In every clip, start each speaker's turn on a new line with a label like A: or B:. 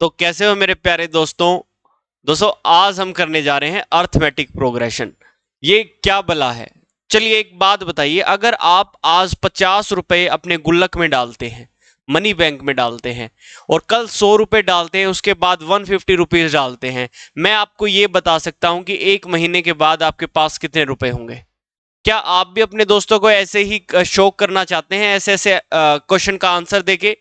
A: तो कैसे हो मेरे प्यारे दोस्तों। दोस्तों आज हम करने जा रहे हैं अर्थमेटिक प्रोग्रेशन। ये क्या बला है। चलिए एक बात बताइए, अगर आप आज 50 रुपए अपने गुल्लक में डालते हैं, मनी बैंक में डालते हैं, और कल 100 रुपए डालते हैं, उसके बाद 150 रुपीज डालते हैं, मैं आपको ये बता सकता हूं कि एक महीने के बाद आपके पास कितने रुपए होंगे। क्या आप भी अपने दोस्तों को ऐसे ही शौक करना चाहते हैं, ऐसे ऐसे क्वेश्चन का आंसर देके।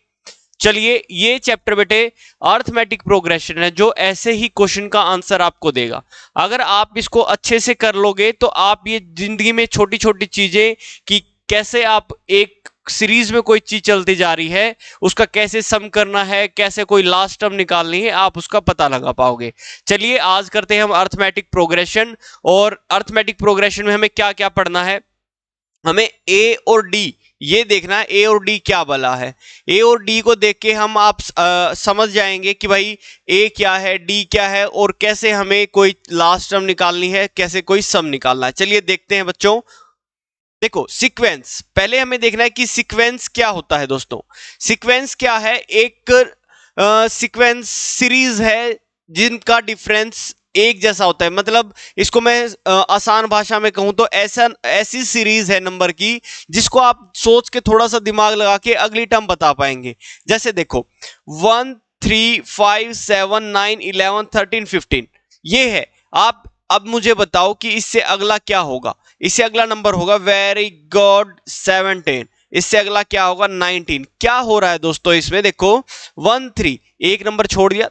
A: चलिए ये चैप्टर बेटे अर्थमेटिक प्रोग्रेशन है, जो ऐसे ही क्वेश्चन का आंसर आपको देगा। अगर आप इसको अच्छे से कर लोगे तो आप ये जिंदगी में छोटी छोटी चीजें कि कैसे आप एक सीरीज में कोई चीज चलती जा रही है, उसका कैसे सम करना है, कैसे कोई लास्ट टर्म निकालनी है, आप उसका पता लगा पाओगे। चलिए आज करते हैं हम अर्थमेटिक प्रोग्रेशन। और अर्थमेटिक प्रोग्रेशन में हमें क्या क्या पढ़ना है। हमें ए और डी ये देखना है, ए और डी क्या बला है। ए और डी को देख के हम आप समझ जाएंगे कि भाई ए क्या है, डी क्या है, और कैसे हमें कोई लास्ट टर्म निकालनी है, कैसे कोई सम निकालना है। चलिए देखते हैं बच्चों। देखो सीक्वेंस, पहले हमें देखना है कि सीक्वेंस क्या होता है। दोस्तों सीक्वेंस क्या है, एक सीक्वेंस सीरीज है जिनका डिफरेंस एक जैसा होता है। मतलब इसको मैं आसान भाषा में कहूं तो ऐसी सीरीज है नंबर की जिसको आप सोच के थोड़ा सा दिमाग लगा के अगली टर्म बता पाएंगे। जैसे देखो 1 3 5 7 9 11 13 15 ये है। आप अब मुझे बताओ कि इससे अगला क्या होगा। इससे अगला नंबर होगा, वेरी गुड, 17। इससे अगला क्या होगा, 19। क्या हो रहा है दोस्तों इसमें, देखो 1 3 एक नंबर छोड़ दिया,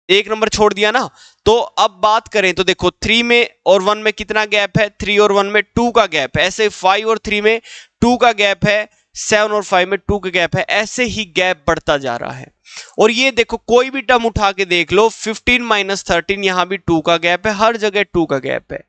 A: एक नंबर छोड़ दिया ना। तो अब बात करें तो देखो 3 में और 1 में कितना गैप है, 3 और 1 में 2 का गैप है। ऐसे 5 और 3 में 2 का गैप है, 7 और 5 में 2 का गैप है। ऐसे ही गैप बढ़ता जा रहा है। और ये देखो कोई भी टर्म उठा के देख लो, 15 माइनस 13 यहां भी 2 का गैप है, हर जगह 2 का गैप है।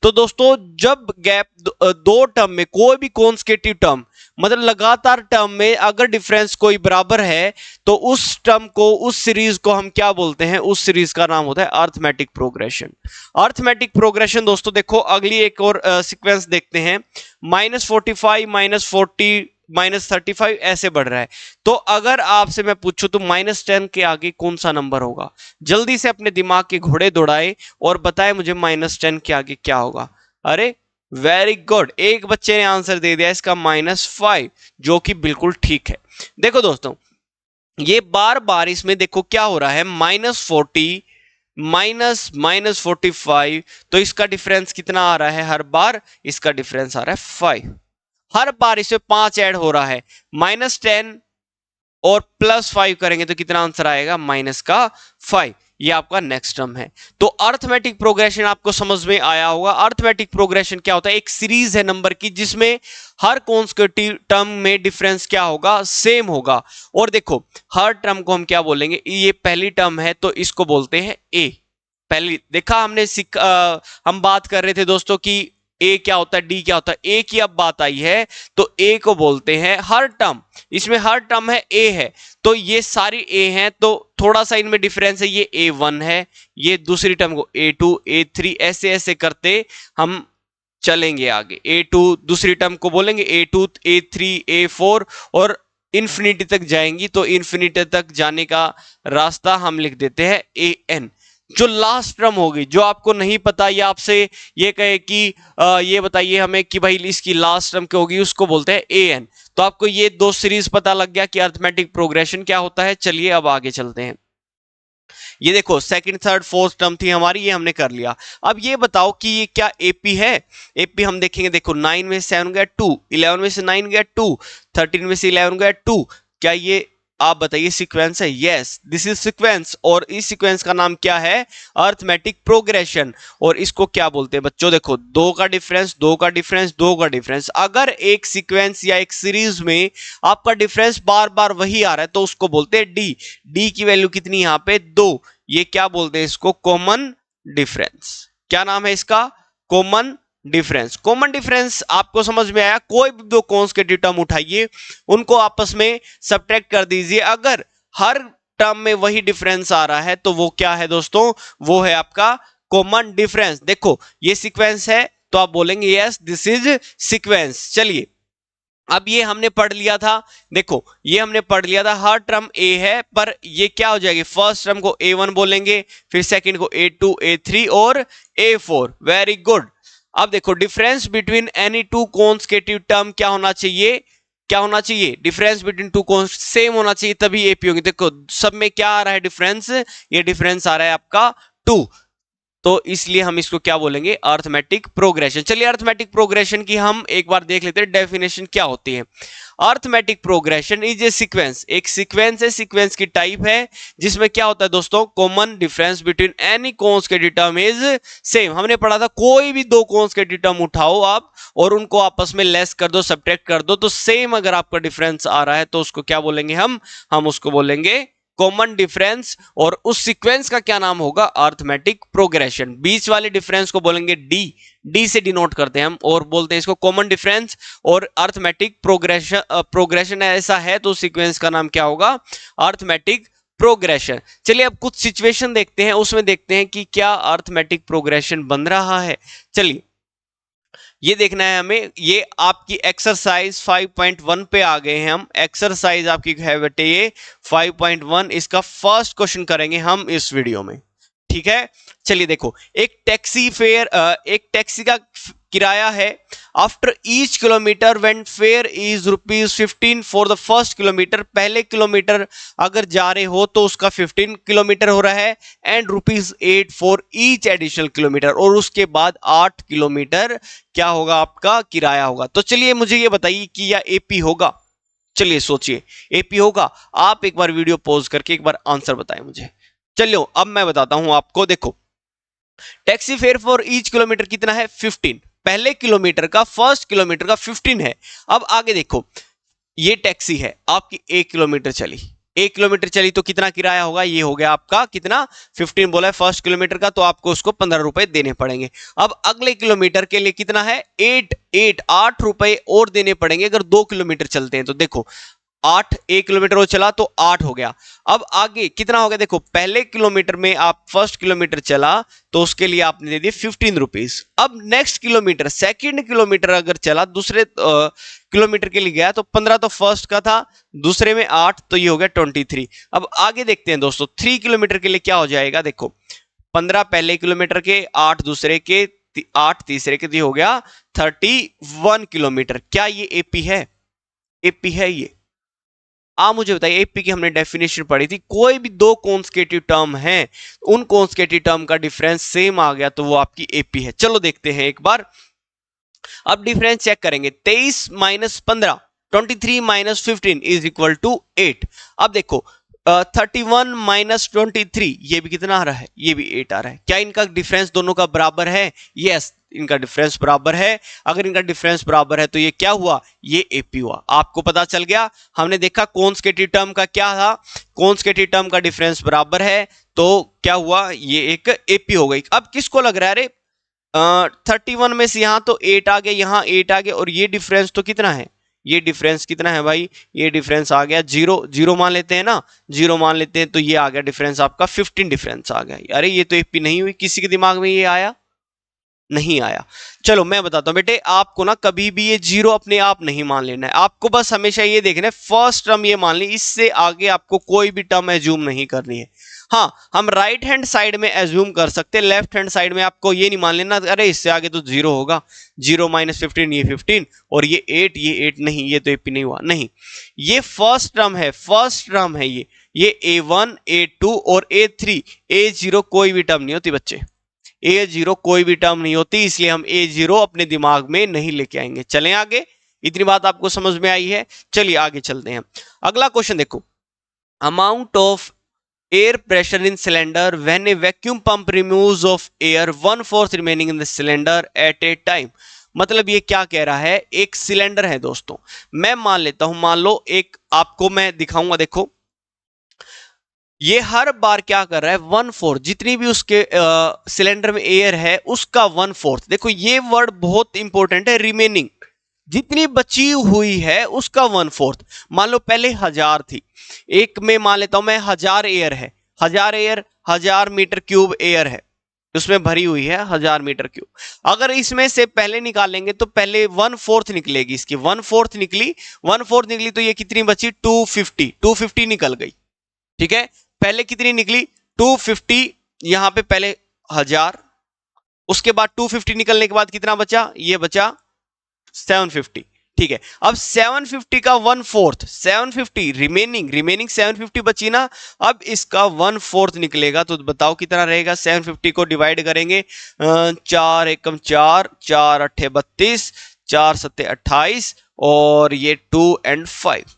A: तो दोस्तों जब गैप दो टर्म में कोई भी कॉन्सेक्यूटिव टर्म, मतलब लगातार टर्म में अगर डिफरेंस कोई बराबर है तो उस टर्म को, उस सीरीज को हम क्या बोलते हैं, उस सीरीज का नाम होता है अर्थमेटिक प्रोग्रेशन। अर्थमेटिक प्रोग्रेशन दोस्तों देखो अगली एक और सीक्वेंस देखते हैं। -45 -40 -35 ऐसे बढ़ रहा है। तो अगर आपसे मैं पूछूं तो -10 के आगे कौन सा नंबर होगा, जल्दी से अपने दिमाग के घोड़े दौड़ाए और बताए मुझे -10 के आगे क्या होगा। अरे वेरी गुड, एक बच्चे ने आंसर दे दिया इसका -5, जो कि बिल्कुल ठीक है। देखो दोस्तों ये बार बार इसमें देखो क्या हो रहा है, -40 -45, तो इसका डिफरेंस कितना आ रहा है, हर बार इसका डिफरेंस आ रहा है 5। हर बार इसमें 5 ऐड हो रहा है। -10 और +5 करेंगे तो कितना आंसर आएगा, -5। ये आपका नेक्स्ट टर्म है। तो अर्थमेटिक प्रोग्रेशन आपको समझ में आया होगा। अर्थमेटिक प्रोग्रेशन क्या होता है, एक सीरीज है नंबर की जिसमें हर कॉन्सेक्यूटिव टर्म में डिफरेंस क्या होगा, सेम होगा। और देखो हर टर्म को हम क्या बोलेंगे, ये पहली टर्म है तो इसको बोलते हैं ए। पहली देखा हमने हम बात कर रहे थे दोस्तों कि ए क्या होता है, डी क्या होता है। ए की अब बात आई है तो ए को बोलते हैं हर टर्म, इसमें हर टर्म है ए है, तो ये सारी ए हैं, तो थोड़ा सा इनमें डिफरेंस है, ये A1 है, ये दूसरी टर्म को A2 A3 ऐसे ऐसे करते हम चलेंगे आगे। A2 दूसरी टर्म को बोलेंगे A2 A3 A4 और इन्फिनिटी तक जाएंगी, तो इन्फिनिटी तक जाने का रास्ता हम लिख देते हैं AN। जो लास्ट टर्म होगी, जो आपको नहीं पता या आपसे ये कहे कि ये बताइए हमें कि भाई इसकी लास्ट टर्म क्या होगी, उसको बोलते हैं AN। तो आपको ये दो सीरीज पता लग गया कि अर्थमेटिक प्रोग्रेशन क्या होता है। चलिए अब आगे चलते हैं। ये देखो सेकंड थर्ड फोर्थ टर्म थी हमारी, ये हमने कर लिया। अब ये बताओ कि ये क्या एपी है। एपी हम देखेंगे, देखो 9 में से 7 गया 2, 11 में से 9 गया 2, 13 में से 11 गया 2। क्या ये आप बताइए सीक्वेंस है? Yes this is sequence. और इस सीक्वेंस का नाम क्या है, अर्थमेटिक प्रोग्रेशन। और इसको क्या बोलते हैं बच्चों, देखो दो का डिफरेंस, दो का डिफरेंस, दो का डिफरेंस। अगर एक सीक्वेंस या एक सीरीज में आपका डिफरेंस बार बार वही आ रहा है तो उसको बोलते हैं डी। डी की वैल्यू कितनी यहां पे 2, ये क्या बोलते हैं इसको, कॉमन डिफरेंस। क्या नाम है इसका, कॉमन डिफरेंस। कॉमन डिफरेंस आपको समझ में आया। कोई भी दो कॉन्सेक्यूटिव टर्म उठाइए, उनको आपस में सब्ट्रैक्ट कर दीजिए, अगर हर टर्म में वही डिफरेंस आ रहा है तो वो क्या है दोस्तों, वो है आपका कॉमन डिफरेंस। देखो ये सीक्वेंस है तो आप बोलेंगे यस दिस इज सीक्वेंस। चलिए अब ये हमने पढ़ लिया था, देखो ये हमने पढ़ लिया था, हर टर्म ए है, पर ये क्या हो जाएगी, फर्स्ट टर्म को A1 बोलेंगे, फिर सेकंड को A2, A3 और A4। Very good. अब देखो difference between any two consecutive term क्या होना चाहिए, क्या होना चाहिए, difference between two cons same होना चाहिए, तभी एपी होगी। देखो सब में क्या आ रहा है डिफरेंस, ये डिफरेंस आ रहा है आपका 2, तो इसलिए हम इसको क्या बोलेंगे, अर्थमेटिक प्रोग्रेशन। चलिए अर्थमेटिक प्रोग्रेशन की हम एक बार देख लेते हैं डेफिनेशन क्या होती है। Arithmetic progression is a sequence, एक सीक्वेंस है, सीक्वेंस की टाइप है, जिसमें क्या होता है दोस्तों, common difference between any consecutive term is same. हमने पढ़ा था कोई भी दो कॉन्सेक्यूटिव टर्म उठाओ आप और उनको आपस में लेस कर दो, सब्ट्रैक्ट कर दो, तो सेम अगर आपका डिफरेंस आ रहा है तो उसको क्या बोलेंगे हम उसको बोलेंगे कॉमन डिफरेंस, और उस सीक्वेंस का क्या नाम होगा, अर्थमेटिक प्रोग्रेशन। बीच वाले डिफरेंस को बोलेंगे डी, डी से डिनोट करते हैं हम और बोलते हैं इसको कॉमन डिफरेंस, और अर्थमेटिक प्रोग्रेशन ऐसा है तो सीक्वेंस का नाम क्या होगा, अर्थमेटिक प्रोग्रेशन। चलिए अब कुछ सिचुएशन देखते हैं, उसमें देखते हैं कि क्या अर्थमेटिक प्रोग्रेशन बन रहा है। चलिए ये देखना है हमें, ये आपकी एक्सरसाइज 5.1 पे आ गए हैं हम। एक्सरसाइज आपकी है बेटे ये 5.1, इसका फर्स्ट क्वेश्चन करेंगे हम इस वीडियो में, ठीक है। चलिए देखो, एक टैक्सी फेयर, एक टैक्सी का किराया है, after each kilometre when fair is ₹15 for the first kilometre, पहले किलोमीटर अगर जा रहे हो तो उसका 15 किलोमीटर हो रहा है, and ₹8 for each additional kilometre, और उसके बाद 8 किलोमीटर क्या होगा, आपका किराया होगा। तो चलिए मुझे ये बताइए कि यह एपी होगा, चलिए सोचिए एपी होगा। आप एक बार वीडियो पॉज करके एक बार आंसर बताएं मुझे। चलिए अब मैं बताता हूं आपको, देखो taxi fare for each kilometre कितना है, 15, पहले किलोमीटर का, फर्स्ट किलोमीटर का 15 है। अब आगे देखो, ये टैक्सी है आपकी 1 किलोमीटर चली, 1 किलोमीटर चली तो कितना किराया होगा, ये हो गया आपका कितना, 15 बोला है फर्स्ट किलोमीटर का, तो आपको उसको 15 रुपए देने पड़ेंगे। अब अगले किलोमीटर के लिए कितना है, 8 रुपए और देने पड़ेंगे अगर 2 किलोमीटर चलते हैं। तो देखो 8, 1 किलोमीटर वो चला तो 8 हो गया। अब आगे कितना हो गया, देखो पहले किलोमीटर में आप फर्स्ट किलोमीटर चला तो उसके लिए आपने दे दिए 15 रुपीज। अब नेक्स्ट किलोमीटर, सेकंड किलोमीटर अगर चला, दूसरे किलोमीटर के लिए गया तो 15 तो फर्स्ट का था, दूसरे में 8, तो ये हो गया 23। अब आगे देखते हैं दोस्तों, 3 किलोमीटर के लिए क्या हो जाएगा, देखो 15 पहले किलोमीटर के, 8 दूसरे के, 8 तीसरे के, हो गया 31 किलोमीटर। क्या ये एपी है, एपी है ये? आप मुझे बताइए, एपी की हमने डेफिनेशन पढ़ी थी, कोई भी दो कॉन्सेक्यूटिव टर्म हैं, उन कॉन्सेक्यूटिव टर्म का डिफरेंस सेम आ गया तो वो आपकी एपी है। चलो देखते हैं एक बार, अब डिफरेंस चेक करेंगे, 23 minus 15, 23 minus 15 is equal to 8। अब देखो 31 माइनस 23, ये भी कितना आ रहा है, ये भी 8 आ रहा है। क्या इनका डिफरेंस दोनों का बराबर है? यस, इनका डिफरेंस बराबर है। अगर इनका डिफरेंस बराबर है तो ये क्या हुआ, ये एपी हुआ। आपको पता चल गया, हमने देखा कॉन्सेक्यूटिव टर्म का क्या था, कॉन्सेक्यूटिव टर्म का डिफरेंस बराबर है तो क्या हुआ, ये एक एपी हो गई। अब किसको लग रहा है, अरे 31 में से यहां तो 8 आ गया, यहां 8 आ गया, और ये डिफरेंस तो कितना है, ये डिफरेंस कितना है भाई, ये डिफरेंस आ गया 0, 0 मान लेते हैं ना, 0 मान लेते हैं, तो ये आ गया डिफरेंस आपका 15 डिफरेंस आ गया। अरे ये तो एपी नहीं हुई, किसी के दिमाग में ये आया, नहीं आया। चलो मैं बताता हूं बेटे, आपको ना कभी भी ये 0 अपने आप नहीं मान लेना है, आपको बस हमेशा ये देखना है फर्स्ट टर्म ये मान ली, इससे आगे आपको कोई भी टर्म एज्यूम नहीं करनी है। हाँ, हम राइट हैंड साइड में एज्यूम कर सकते हैं, लेफ्ट हैंड साइड में आपको ये नहीं मान लेना अरे इससे आगे तो 0 होगा, 0 माइनस 15 ये 15, और ये 8, ये 8 नहीं, ये तो एपी नहीं हुआ, नहीं, ये फर्स्ट टर्म है, फर्स्ट टर्म है ये A1, A2 और A3, A0 कोई भी टर्म नहीं होती बच्चे, A0 कोई भी टर्म नहीं होती, इसलिए हम A0 अपने दिमाग में नहीं लेके आएंगे। चलें आगे, इतनी बात आपको समझ में आई है। चलिए आगे चलते हैं, अगला क्वेश्चन देखो, amount of air pressure in cylinder when A vacuum pump removes of air 1/4 remaining in the cylinder eight A time. मतलब ये क्या कह रहा है, एक सिलेंडर है दोस्तों, मैं मान लेता हूं, मान लो एक, आपको मैं दिखाऊंगा, देखो ये हर बार क्या कर रहा है, 1/4, जितनी भी उसके सिलेंडर में एयर है उसका 1/4। देखो ये वर्ड बहुत इंपॉर्टेंट है, रिमेनिंग, जितनी बची हुई है उसका 1/4। मान लो पहले 1000 थी, एक में मान लेता हूं मैं 1000 एयर है, 1000 एयर 1000 मीटर क्यूब एयर है, उसमें भरी हुई है 1000 मीटर क्यूब। अगर इसमें से पहले निकालेंगे तो पहले 1/4 निकलेगी, इसकी 1/4 निकली, 1/4 निकली तो ये कितनी बची 250, 250 निकल गई। ठीक है, पहले कितनी निकली 250, यहां पे पहले 1000, उसके बाद 250 निकलने के बाद कितना बचा, ये बचा 750। ठीक है, अब 750 का 1/4, 750 रिमेनिंग 750 बची ना, अब इसका 1/4 निकलेगा तो बताओ कितना रहेगा। 750 को डिवाइड करेंगे, 4 एकम 4, 4 अट्ठे 32, 4 सत्ते 28 और ये 2 और 5,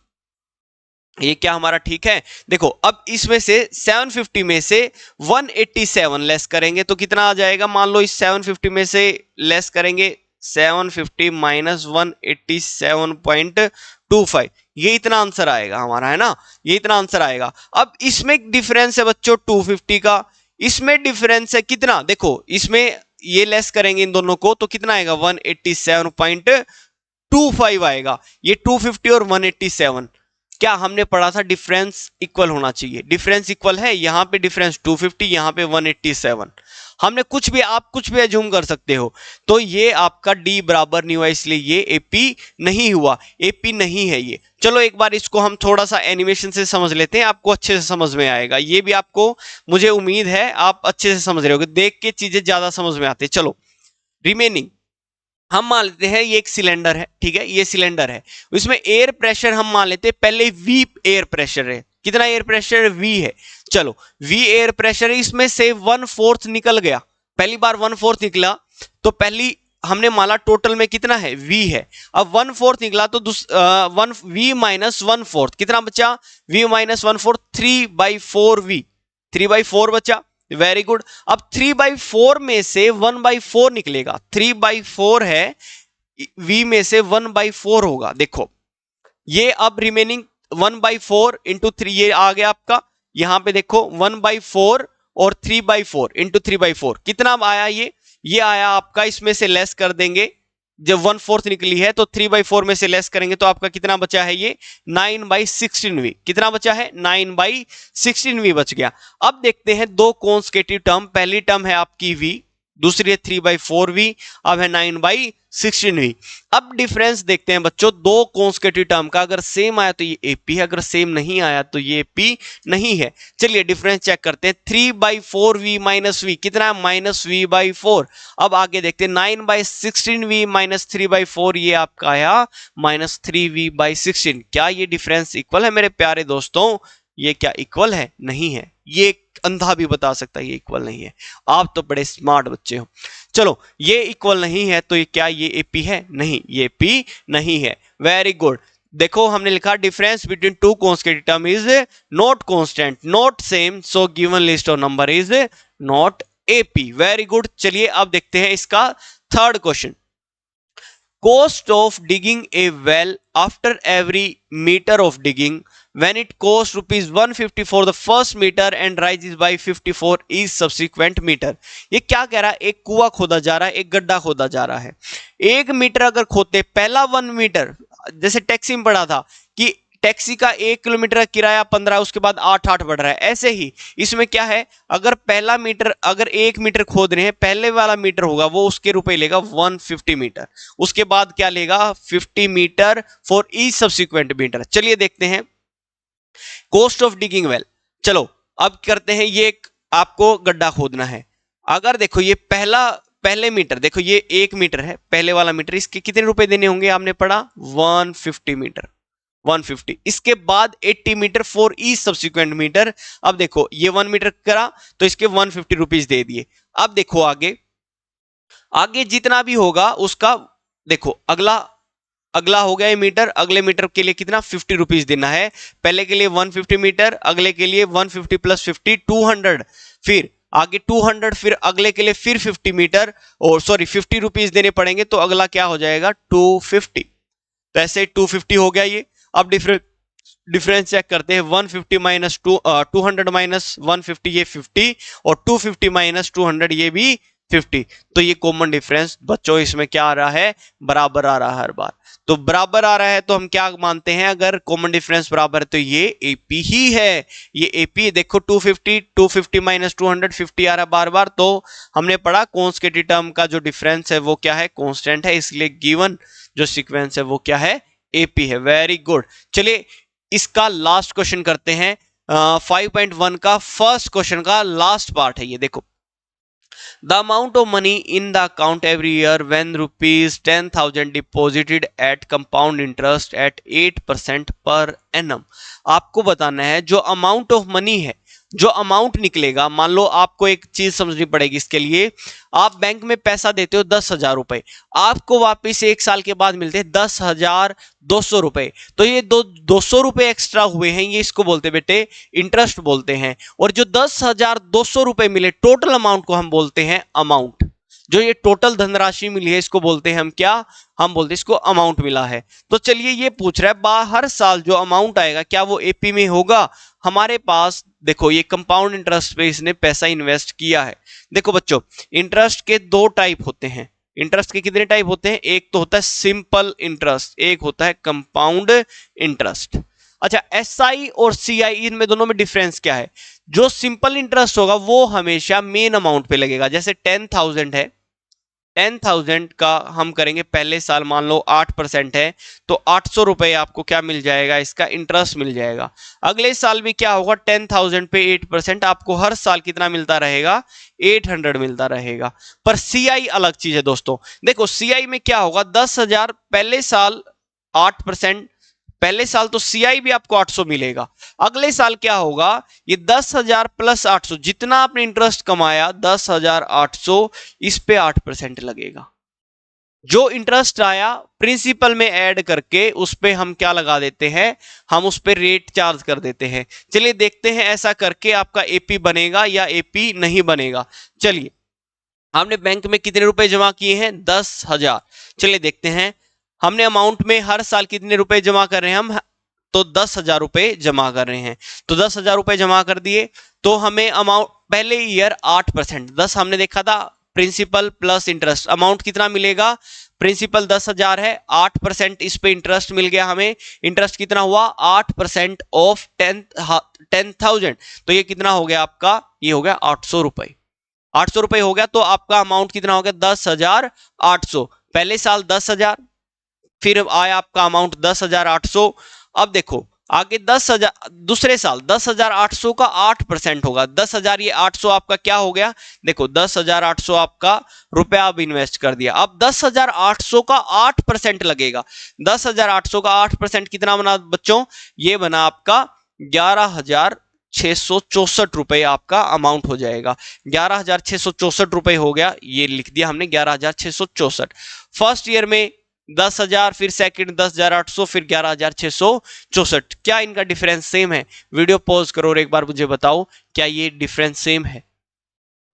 A: ये क्या हमारा ठीक है। देखो अब इसमें से 750 में से 187 लेस करेंगे तो कितना आ जाएगा, मान लो इस 750 में से लेस करेंगे 750 माइनस 187.25, ये इतना आंसर आएगा हमारा, है ना, ये इतना आंसर आएगा। अब इसमें डिफरेंस है बच्चों 250 का, इसमें डिफरेंस है कितना, देखो इसमें ये लेस करेंगे इन दोनों को तो कितना आएगा 187.25 आएगा। ये 250 और 187 क्या हमने पढ़ा था, डिफरेंस इक्वल होना चाहिए, डिफरेंस इक्वल है, यहां पे डिफरेंस 250, यहां पे 187, हमने कुछ भी, आप कुछ भी अज्यूम कर सकते हो, तो ये आपका डी बराबर नहीं हुआ, इसलिए ये एपी नहीं हुआ, एपी नहीं है ये। चलो एक बार इसको हम थोड़ा सा एनिमेशन से समझ लेते हैं, आपको अच्छे से समझ में आएगा, ये भी आपको मुझे उम्मीद है आप अच्छे से समझ रहे होगे, देख के चीजें ज्यादा समझ में आती है। चलो रिमेनिंग हम मान लेते हैं ये एक सिलेंडर है, ठीक है, ये सिलेंडर है, इसमें एयर प्रेशर हम मान लेते हैं पहले वी एयर प्रेशर है, कितना एयर प्रेशर वी है, चलो वी एयर प्रेशर है, इसमें से 1/4 निकल गया, पहली बार 1/4 निकला तो पहली हमने माना टोटल में कितना है वी है, अब 1/4 निकला तो वन वी माइनस 1/4 कितना बचा, वी माइनस 1/4 3/4 वी, 3/4 बचा, वेरी गुड। अब 3/4 में से 1/4 निकलेगा, 3/4 है, v में से 1/4 होगा, देखो ये अब रिमेनिंग 1/4 इंटू 3 ये आ गया आपका, यहां पे देखो 1/4 और 3/4 इंटू 3/4 कितना आया, ये आया आपका, इसमें से लेस कर देंगे, जब 1/4 निकली है तो 3/4 में से लेस करेंगे तो आपका कितना बचा है, ये 9/16v, कितना बचा है 9/16v बच गया। अब देखते हैं दो कॉन्सेक्यूटिव टर्म, पहली टर्म है आपकी v, दूसरी है 3/4v, अब है 9/16v। अब डिफरेंस देखते हैं बच्चों दो कॉन्सेक्यूटिव टर्म का, अगर सेम आया तो ये एपी है, अगर सेम नहीं आया तो ये एपी नहीं है। चलिए डिफरेंस चेक करते हैं, 3/4v माइनस वी कितना है -v/4। अब आगे देखते हैं 9/16v माइनस 3/4, ये आपका आया -3v/16। क्या ये डिफरेंस इक्वल है मेरे प्यारे दोस्तों, ये क्या इक्वल है, नहीं है, ये अंधा भी बता सकता है ये इक्वल नहीं है, आप तो बड़े स्मार्ट बच्चे हो। चलो ये इक्वल नहीं है तो ये क्या ये एपी है, नहीं ये पी नहीं है, वेरी गुड। देखो हमने लिखा difference between two constant term is not constant, not same, so given list of number is not AP, very good. चलिए अब देखते हैं इसका third question, cost of digging a well after every meter of digging when it costs rupees 150 for the first meter and rises by 54 each subsequent meter। ये क्या कह रहा है, एक कुआं खोदा जा रहा है, एक गड्ढा खोदा जा रहा है, 1 मीटर अगर खोदते, पहला 1 मीटर जैसे टैक्सी में पढ़ा था कि टैक्सी का 1 किलोमीटर का किराया 15 है, उसके बाद 8 बढ़ रहा है, ऐसे ही इसमें क्या है, अगर पहला मीटर अगर 1 मीटर खोद रहे हैं, पहले वाला मीटर होगा वो उसके रुपए लेगा 150 मीटर, उसके बाद क्या लेगा 50 meter for each subsequent meter. चलिए देखते हैं कॉस्ट ऑफ डिगिंग वेल। चलो अब करते हैं, ये आपको गड्ढा खोदना है, अगर देखो ये पहले मीटर, देखो ये 1 मीटर है पहले वाला मीटर, इसके कितने रुपए देने होंगे, आपने पढ़ा 150 मीटर, 150, इसके बाद 80 meter for each subsequent meter. अब देखो ये 1 मीटर करा तो इसके 150 रुपीज दे दिए। अब देखो आगे आगे जितना भी होगा उसका, देखो अगला हो गया ये मीटर, अगले मीटर के लिए कितना 50 रुपीज देना है, पहले के लिए 150 मीटर, अगले के लिए 150 प्लस 50 200, फिर आगे 200, फिर अगले के लिए फिर 50 मीटर और सॉरी 50 रुपीज देने पड़ेंगे, तो अगला क्या हो जाएगा 250, तो ऐसे 250 हो गया ये। अब डिफरेंस चेक करते हैं, 150 माइनस 200 माइनस 150 ये 50 और 250 माइनस 200 ये भी 50। तो ये कॉमन डिफरेंस बच्चों इसमें क्या आ रहा है, बराबर आ रहा है हर बार। तो बराबर आ रहा है तो हम क्या मानते हैं, अगर कॉमन डिफरेंस बराबर है तो ये एपी ही है। ये एपी देखो 250 माइनस 250 आ रहा है बार बार। तो हमने पढ़ा कॉन्स्टिट्यूटिव टर्म का जो डिफरेंस है वो क्या है, कांस्टेंट है, इसलिए गिवन जो सीक्वेंस है वो क्या है, एपी है। Very good. चलिए इसका लास्ट क्वेश्चन करते हैं। 5.1 का फर्स्ट क्वेश्चन का लास्ट पार्ट है ये, देखो। The amount of money in the account every year when rupees 10,000 deposited at compound interest at 8% per annum। आपको बताना है जो अमाउंट ऑफ मनी है, जो अमाउंट निकलेगा। मान लो आपको एक चीज समझनी पड़ेगी इसके लिए, आप बैंक में पैसा देते हो 10,000 रुपए, आपको वापिस 1 साल के बाद मिलते हैं 10,200 रुपए। तो ये 200 रुपए एक्स्ट्रा हुए हैं, ये इसको बोलते हैं बेटे इंटरेस्ट बोलते हैं। और जो 10,200 रुपए मिले टोटल अमाउंट को हम बोलते हैं अमाउंट। जो ये टोटल धनराशि मिली है इसको बोलते हैं हम क्या, हम बोलते हैं इसको अमाउंट मिला है। तो चलिए ये पूछ रहा है हर साल जो अमाउंट आएगा क्या वो एपी में होगा। हमारे पास देखो ये कंपाउंड इंटरेस्ट पे इसने पैसा इन्वेस्ट किया है। देखो बच्चों इंटरेस्ट के दो टाइप होते हैं। इंटरेस्ट के कितने टाइप होते हैं, एक तो होता है सिंपल इंटरेस्ट, एक होता है कंपाउंड इंटरेस्ट। अच्छा एसआई और सीआई इनमें दोनों में डिफरेंस क्या है। जो सिंपल इंटरेस्ट होगा वो हमेशा मेन अमाउंट पे लगेगा। जैसे 10,000 है, 10,000 का हम करेंगे पहले साल, मान लो 8% है तो 800 रुपए आपको क्या मिल जाएगा, इसका इंटरेस्ट मिल जाएगा। अगले साल भी क्या होगा, 10,000 पे 8% आपको हर साल कितना मिलता रहेगा, 800 मिलता रहेगा। पर सीआई अलग चीज है दोस्तों। देखो सीआई में क्या होगा, 10,000 पहले साल 8%, पहले साल तो सीआई भी आपको 800 मिलेगा। अगले साल क्या होगा, ये 10,000 प्लस 800, जितना आपने इंटरेस्ट कमाया 10,800, इस पे 8% लगेगा। जो इंटरेस्ट आया प्रिंसिपल में ऐड करके उस पे हम क्या लगा देते हैं, हम उस पे रेट चार्ज कर देते हैं। चलिए देखते हैं ऐसा करके आपका एपी बनेगा या एपी नहीं बनेगा। चलिए हमने बैंक में कितने रुपए जमा किए हैं, 10,000। चलिए देखते हैं हमने अमाउंट में हर साल कितने रुपए जमा कर रहे हैं हम, तो 10,000 रुपए जमा कर रहे हैं। तो 10,000 रुपए जमा कर दिए तो हमें अमाउंट पहले ईयर 8%, 10 हमने देखा था प्रिंसिपल प्लस इंटरेस्ट, अमाउंट कितना मिलेगा, प्रिंसिपल 10,000 है, 8% इस पे इंटरेस्ट मिल गया हमें। इंटरेस्ट कितना हुआ, 8% ऑफ 10,000, तो ये कितना हो गया आपका, ये हो गया 800 रुपए। 800 रुपए हो गया तो आपका अमाउंट कितना हो गया, 10,800। पहले साल 10,000, फिर आया आपका अमाउंट 10,800। अब देखो आगे 10,000, दूसरे साल 10,800 का 8% होगा। 10,000 ये 800 आपका क्या हो गया, देखो 10,800 आपका रुपया आप इन्वेस्ट कर दिया। अब 10,800 का 8% लगेगा। 10,800 का 8% कितना बना बच्चों, ये बना आपका 11,664 रुपए आपका अमाउंट हो जाएगा। 11,664 रुपए हो गया, ये लिख दिया हमने 11,664। फर्स्ट ईयर में 10,000, फिर सेकंड 10,800, फिर 11,664। क्या इनका डिफरेंस सेम है, वीडियो पॉज करो और एक बार मुझे बताओ क्या ये डिफरेंस सेम है।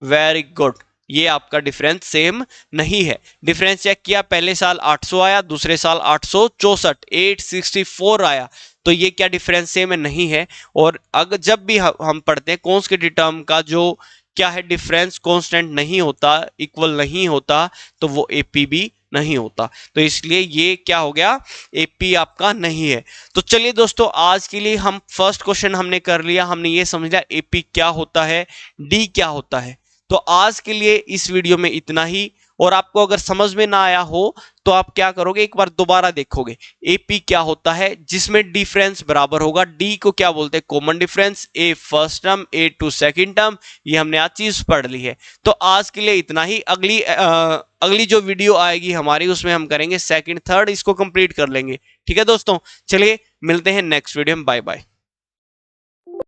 A: वेरी गुड, ये आपका डिफरेंस सेम नहीं है। डिफरेंस चेक किया, पहले साल 800 आया, दूसरे साल 864, 864 आया। तो ये क्या डिफरेंस सेम है, नहीं है। और अगर जब भी हम पढ़ते हैं कॉन्स्टिट्यूटिव टर्म का जो क्या है डिफरेंस कांस्टेंट नहीं होता, इक्वल नहीं होता, तो वो एपी भी नहीं होता। तो इसलिए ये क्या हो गया, एपी आपका नहीं है। तो चलिए दोस्तों आज के लिए हम फर्स्ट क्वेश्चन हमने कर लिया, हमने ये समझ लिया एपी क्या होता है, डी क्या होता है। तो आज के लिए इस वीडियो में इतना ही। और आपको अगर समझ में ना आया हो तो आप क्या करोगे, एक बार दोबारा देखोगे एपी क्या होता है, जिसमें डिफरेंस बराबर होगा। डी को क्या बोलते हैं, common difference, a first term, a two second term. ये हमने आज चीज पढ़ ली है। तो आज के लिए इतना ही। अगली जो वीडियो आएगी हमारी उसमें हम करेंगे सेकंड थर्ड, इसको कंप्लीट कर लेंगे। ठीक है दोस्तों, चलिए मिलते हैं नेक्स्ट वीडियो में, बाय बाय।